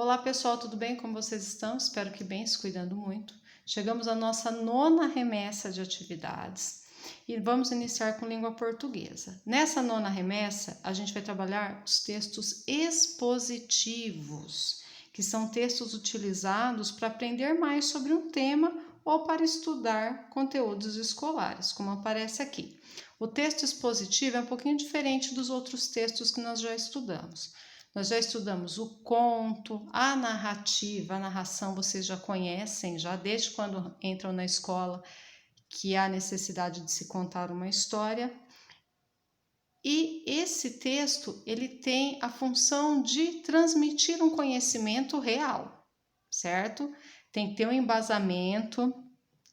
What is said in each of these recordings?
Olá pessoal, tudo bem? Como vocês estão? Espero que bem, se cuidando muito. Chegamos à nossa 9ª remessa de atividades e vamos iniciar com língua portuguesa. Nessa 9ª remessa, a gente vai trabalhar os textos expositivos, que são textos utilizados para aprender mais sobre um tema ou para estudar conteúdos escolares, como aparece aqui. O texto expositivo é um pouquinho diferente dos outros textos que nós já estudamos. Nós já estudamos o conto, a narrativa, a narração vocês já conhecem, já desde quando entram na escola, que há necessidade de se contar uma história. E esse texto, ele tem a função de transmitir um conhecimento real, certo? Tem que ter um embasamento,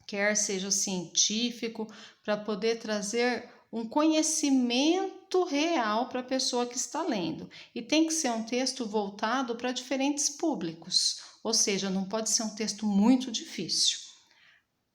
quer seja científico, para poder trazer um conhecimento real para a pessoa que está lendo. E tem que ser um texto voltado para diferentes públicos, ou seja, não pode ser um texto muito difícil.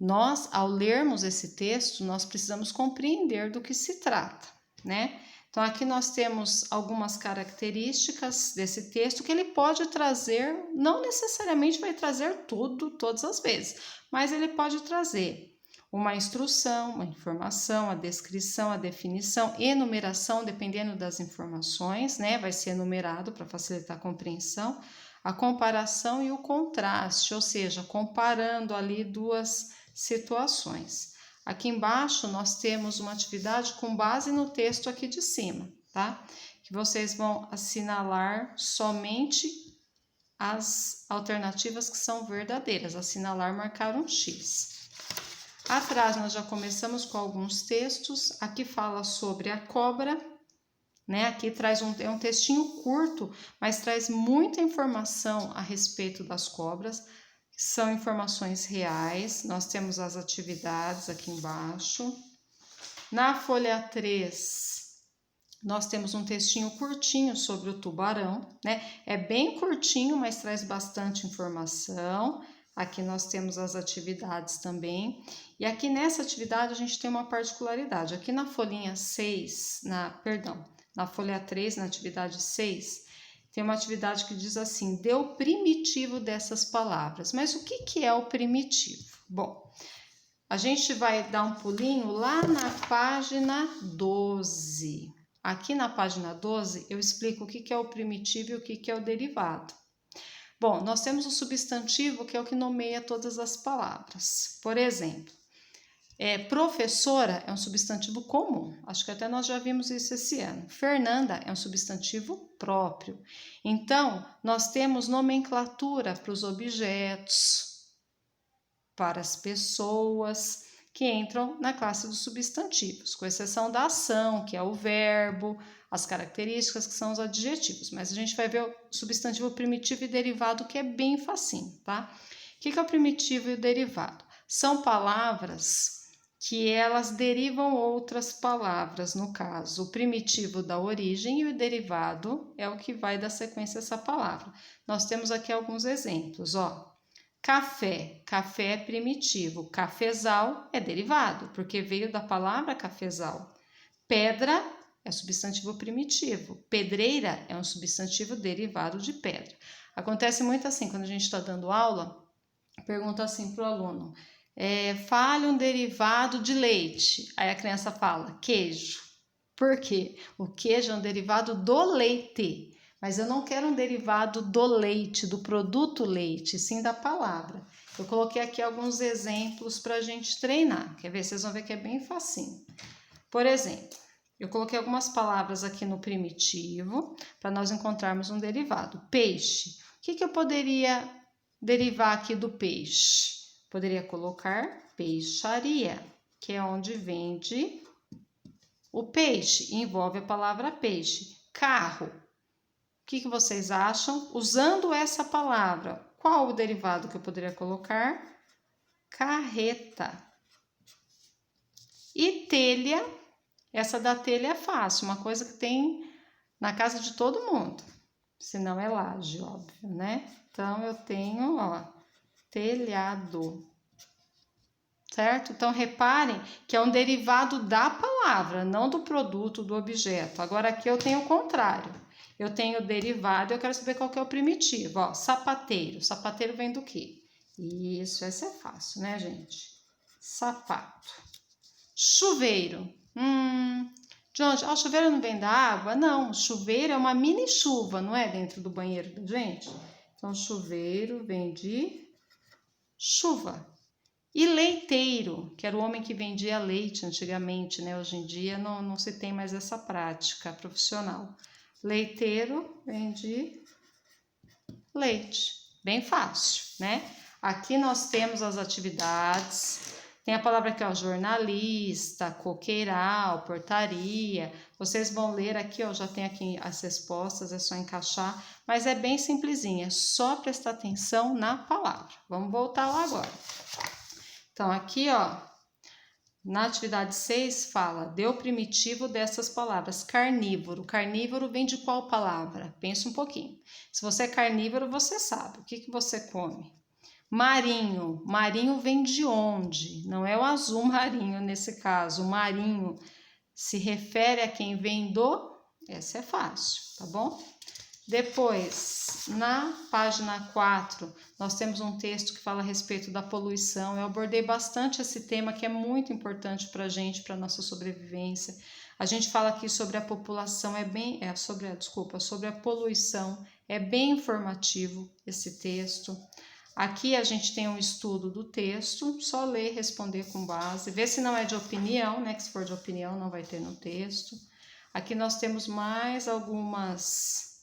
Nós, ao lermos esse texto, nós precisamos compreender do que se trata, né? Então, aqui nós temos algumas características desse texto que ele pode trazer, não necessariamente vai trazer tudo, todas as vezes, mas ele pode trazer uma instrução, uma informação, a descrição, a definição, enumeração, dependendo das informações, né? Vai ser enumerado para facilitar a compreensão, a comparação e o contraste, ou seja, comparando ali duas situações. Aqui embaixo nós temos uma atividade com base no texto aqui de cima, tá? Que vocês vão assinalar somente as alternativas que são verdadeiras, assinalar, marcar um X. Atrás nós já começamos com alguns textos, aqui fala sobre a cobra, né? Aqui traz é um textinho curto, mas traz muita informação a respeito das cobras, são informações reais. Nós temos as atividades aqui embaixo. Na folha 3, nós temos um textinho curtinho sobre o tubarão, né? É bem curtinho, mas traz bastante informação. Aqui nós temos as atividades também. E aqui nessa atividade a gente tem uma particularidade. Aqui na folhinha 6, na folha 3, na atividade 6, tem uma atividade que diz assim: dê o primitivo dessas palavras. Mas o que é o primitivo? Bom, a gente vai dar um pulinho lá na página 12. Aqui na página 12 eu explico o que é o primitivo e o que é o derivado. Bom, nós temos o substantivo, que é o que nomeia todas as palavras. Por exemplo, professora é um substantivo comum, acho que até nós já vimos isso esse ano. Fernanda é um substantivo próprio. Então, nós temos nomenclatura para os objetos, para as pessoas que entram na classe dos substantivos, com exceção da ação, que é o verbo, as características, que são os adjetivos. Mas a gente vai ver o substantivo primitivo e derivado, que é bem facinho, tá? O que é o primitivo e o derivado? São palavras que elas derivam outras palavras, no caso, o primitivo dá origem e o derivado é o que vai dar sequência a essa palavra. Nós temos aqui alguns exemplos, ó. Café, café é primitivo, cafezal é derivado, porque veio da palavra cafezal. Pedra é substantivo primitivo, pedreira é um substantivo derivado de pedra. Acontece muito assim, quando a gente está dando aula, pergunta assim para o aluno: fale um derivado de leite. Aí a criança fala queijo. Por quê? O queijo é um derivado do leite, mas eu não quero um derivado do leite, do produto leite, sim da palavra. Eu coloquei aqui alguns exemplos para a gente treinar. Quer ver? Vocês vão ver que é bem facinho. Por exemplo, eu coloquei algumas palavras aqui no primitivo para nós encontrarmos um derivado. Peixe. O que eu poderia derivar aqui do peixe? Poderia colocar peixaria, que é onde vende o peixe, envolve a palavra peixe. Carro. O que vocês acham? Usando essa palavra, qual o derivado que eu poderia colocar? Carreta. E telha, essa da telha é fácil, uma coisa que tem na casa de todo mundo. Se não é laje, óbvio, né? Então, eu tenho, ó, telhado. Certo? Então, reparem que é um derivado da palavra, não do produto, do objeto. Agora, aqui eu tenho o contrário. eu tenho o derivado, eu quero saber qual que é o primitivo. Ó, sapateiro. Sapateiro vem do quê? Isso, essa é fácil, né, gente? Sapato. Chuveiro. De onde? O chuveiro não vem da água? Não, chuveiro é uma mini chuva, não é? Dentro do banheiro da gente. Então, chuveiro vem de chuva. E leiteiro, que era o homem que vendia leite antigamente, né? Hoje em dia não se tem mais essa prática profissional. Leiteiro vem de leite. Bem fácil, né? Aqui nós temos as atividades. Tem a palavra aqui, ó, jornalista, coqueiral, portaria. Vocês vão ler aqui, ó, já tem aqui as respostas, é só encaixar. Mas é bem simplesinha, é só prestar atenção na palavra. Vamos voltar lá agora. Então, aqui, ó, na atividade 6 fala, dê o primitivo dessas palavras. Carnívoro. Carnívoro vem de qual palavra? Pensa um pouquinho. Se você é carnívoro, você sabe. O que você come? Marinho. Marinho vem de onde? Não é o azul marinho nesse caso. O marinho se refere a quem vem do... Essa é fácil, tá bom? Depois, na página 4, nós temos um texto que fala a respeito da poluição. Eu abordei bastante esse tema que é muito importante para a gente, para a nossa sobrevivência. A gente fala aqui sobre a população, sobre a poluição. É bem informativo esse texto. Aqui a gente tem um estudo do texto, só ler e responder com base. Ver se não é de opinião, né? Que se for de opinião não vai ter no texto. Aqui nós temos mais algumas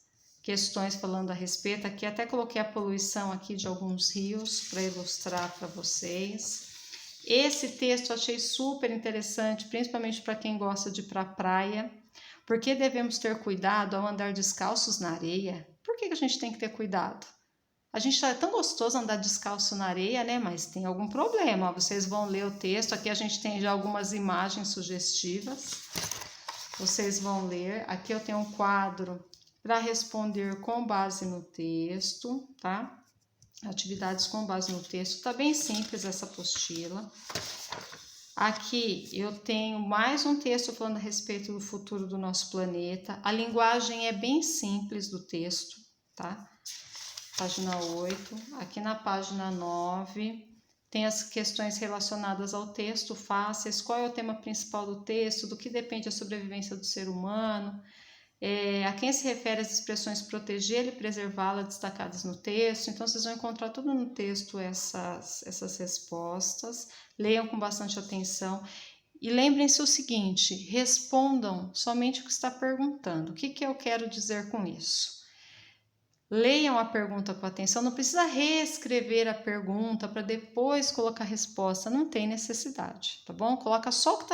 questões falando a respeito. Aqui até coloquei a poluição aqui de alguns rios para ilustrar para vocês. Esse texto eu achei super interessante, principalmente para quem gosta de ir para a praia. Por que devemos ter cuidado ao andar descalços na areia? Por que a gente tem que ter cuidado? A gente é tão gostoso andar descalço na areia, né? Mas tem algum problema. Vocês vão ler o texto. Aqui a gente tem já algumas imagens sugestivas. Vocês vão ler. Aqui eu tenho um quadro para responder com base no texto, tá? Atividades com base no texto. Tá bem simples essa apostila. Aqui eu tenho mais um texto falando a respeito do futuro do nosso planeta. A linguagem é bem simples do texto, tá? Página 8. Aqui na página 9 tem as questões relacionadas ao texto fáceis. Qual é o tema principal do texto? Do que depende a sobrevivência do ser humano? A quem se refere as expressões proteger e preservá-la destacadas no texto. Então, vocês vão encontrar tudo no texto essas respostas. Leiam com bastante atenção. E lembrem-se o seguinte, respondam somente o que está perguntando. O que eu quero dizer com isso? Leiam a pergunta com atenção, não precisa reescrever a pergunta para depois colocar a resposta, não tem necessidade, tá bom? Coloca só o que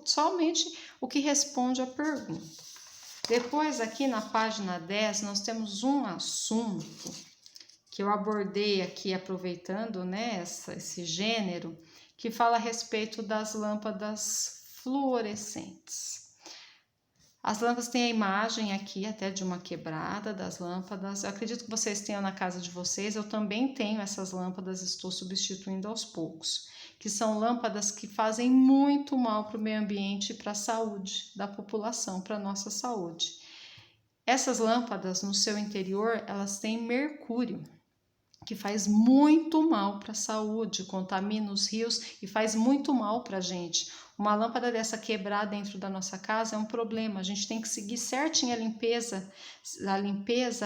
somente o que responde a pergunta. Depois, aqui na página 10, nós temos um assunto que eu abordei aqui, aproveitando, né, esse gênero, que fala a respeito das lâmpadas fluorescentes. As lâmpadas têm a imagem aqui até de uma quebrada das lâmpadas. Eu acredito que vocês tenham na casa de vocês. Eu também tenho essas lâmpadas, estou substituindo aos poucos. Que são lâmpadas que fazem muito mal para o meio ambiente e para a saúde da população, para a nossa saúde. Essas lâmpadas, no seu interior, elas têm mercúrio, que faz muito mal para a saúde, contamina os rios e faz muito mal para a gente. Uma lâmpada dessa quebrar dentro da nossa casa é um problema. A gente tem que seguir certinho a limpeza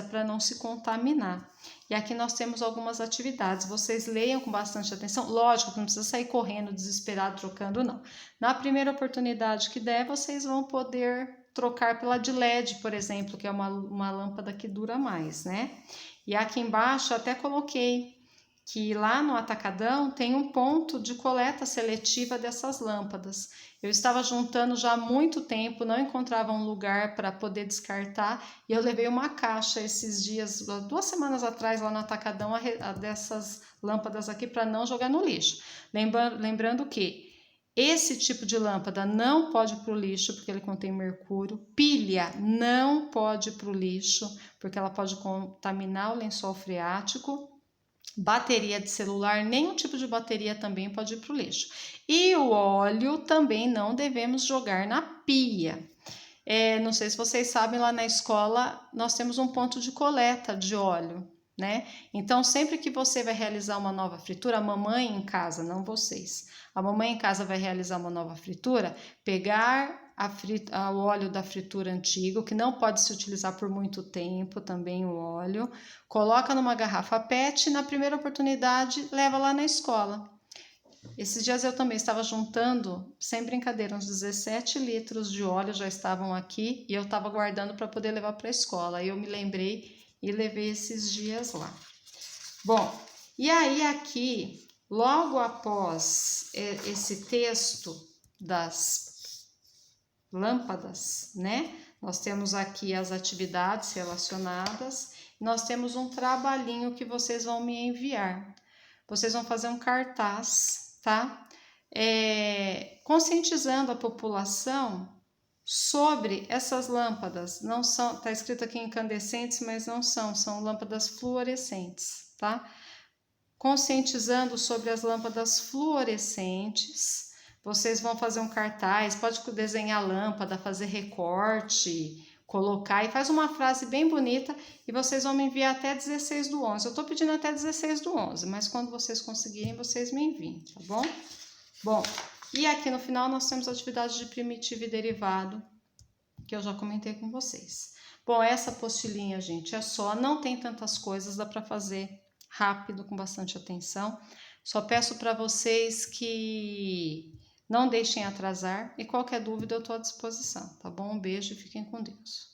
para não se contaminar. E aqui nós temos algumas atividades. Vocês leiam com bastante atenção. Lógico que não precisa sair correndo, desesperado, trocando, não. Na primeira oportunidade que der, vocês vão poder trocar pela de LED, por exemplo, que é uma lâmpada que dura mais, né? E aqui embaixo eu até coloquei que lá no Atacadão tem um ponto de coleta seletiva dessas lâmpadas. Eu estava juntando já há muito tempo, não encontrava um lugar para poder descartar e eu levei uma caixa esses dias, 2 semanas atrás, lá no Atacadão, dessas lâmpadas aqui para não jogar no lixo. Lembrando que esse tipo de lâmpada não pode ir para o lixo porque ele contém mercúrio. Pilha não pode ir para o lixo porque ela pode contaminar o lençol freático. Bateria de celular, nenhum tipo de bateria também pode ir para o lixo. E o óleo também não devemos jogar na pia. Não sei se vocês sabem, lá na escola nós temos um ponto de coleta de óleo, né? Então, sempre que você vai realizar uma nova fritura, a mamãe em casa, não vocês, a mamãe em casa vai realizar uma nova fritura, pegar o óleo da fritura antigo, que não pode se utilizar por muito tempo, também o óleo, coloca numa garrafa PET e na primeira oportunidade leva lá na escola. Esses dias eu também estava juntando, sem brincadeira, uns 17 litros de óleo já estavam aqui e eu estava guardando para poder levar para a escola. Aí eu me lembrei e levei esses dias lá. Bom, e aí aqui, logo após esse texto das lâmpadas, né? Nós temos aqui as atividades relacionadas, nós temos um trabalhinho que vocês vão me enviar. Vocês vão fazer um cartaz, tá? Conscientizando a população sobre essas lâmpadas. Não são, tá escrito aqui incandescentes, mas não são lâmpadas fluorescentes, tá? Conscientizando sobre as lâmpadas fluorescentes. Vocês vão fazer um cartaz, pode desenhar lâmpada, fazer recorte, colocar e faz uma frase bem bonita e vocês vão me enviar até 16/11. Eu tô pedindo até 16/11, mas quando vocês conseguirem, vocês me enviem, tá bom? Bom, e aqui no final nós temos a atividade de primitivo e derivado, que eu já comentei com vocês. Bom, essa apostilinha, gente, é só, não tem tantas coisas, dá para fazer rápido, com bastante atenção. Só peço para vocês que não deixem atrasar e qualquer dúvida eu estou à disposição, tá bom? Um beijo e fiquem com Deus.